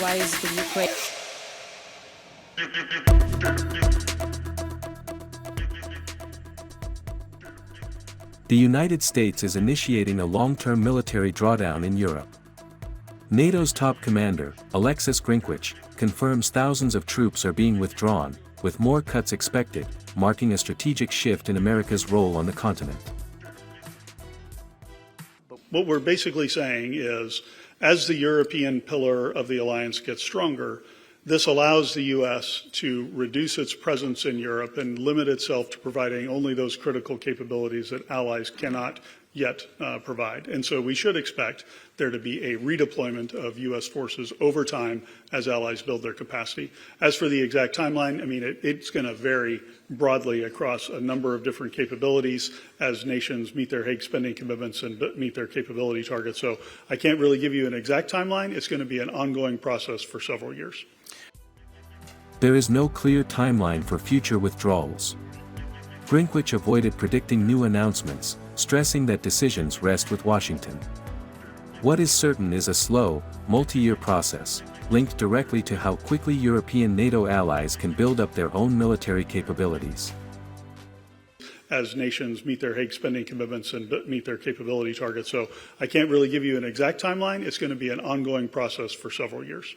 why is the Ukraine... The United States is initiating a long-term military drawdown in Europe. NATO's top commander, Alexus Grynkewich, confirms thousands of troops are being withdrawn, with more cuts expected, marking a strategic shift in America's role on the continent. What we're basically saying is, as the European pillar of the alliance gets stronger, this allows the U.S. to reduce its presence in Europe and limit itself to providing only those critical capabilities that allies cannot yet provide. And so we should expect there to be a redeployment of U.S. forces over time as allies build their capacity. As for the exact timeline, I mean, it's going to vary broadly across a number of different capabilities as nations meet their Hague spending commitments and meet their capability targets. So I can't really give you an exact timeline. It's going to be an ongoing process for several years. There is no clear timeline for future withdrawals. Grynkewich avoided predicting new announcements, stressing that decisions rest with Washington. What is certain is a slow, multi-year process, linked directly to how quickly European NATO allies can build up their own military capabilities. As nations meet their Hague spending commitments and meet their capability targets. So I can't really give you an exact timeline. It's going to be an ongoing process for several years.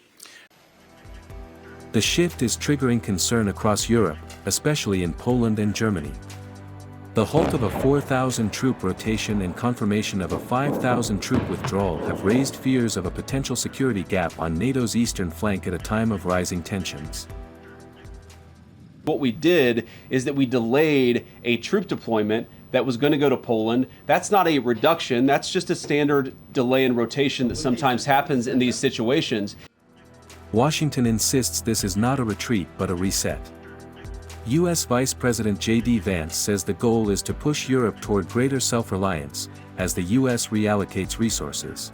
The shift is triggering concern across Europe, especially in Poland and Germany. The halt of a 4,000-troop rotation and confirmation of a 5,000-troop withdrawal have raised fears of a potential security gap on NATO's eastern flank at a time of rising tensions. What we did is that we delayed a troop deployment that was going to go to Poland. That's not a reduction, that's just a standard delay in rotation that sometimes happens in these situations. Washington insists this is not a retreat but a reset. U.S. Vice President JD Vance says the goal is to push Europe toward greater self-reliance, as the U.S. reallocates resources.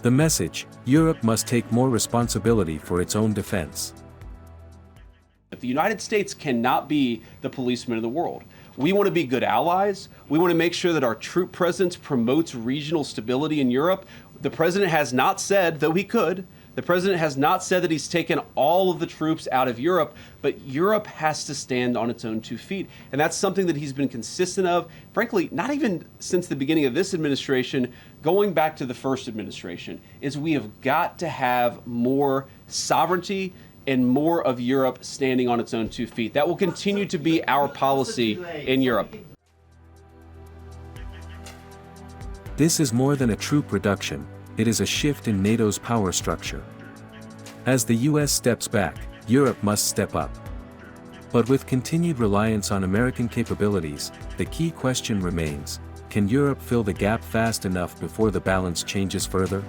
The message: Europe must take more responsibility for its own defense. The United States cannot be the policeman of the world. We want to be good allies. We want to make sure that our troop presence promotes regional stability in Europe. The president has not said, though he could, the president has not said that he's taken all of the troops out of Europe, but Europe has to stand on its own 2 feet. And that's something that he's been consistent of, frankly, not even since the beginning of this administration, going back to the first administration, is we have got to have more sovereignty and more of Europe standing on its own 2 feet. That will continue to be our policy in Europe. This is more than a troop reduction. It is a shift in NATO's power structure. As the US steps back, Europe must step up. But with continued reliance on American capabilities, the key question remains: can Europe fill the gap fast enough before the balance changes further?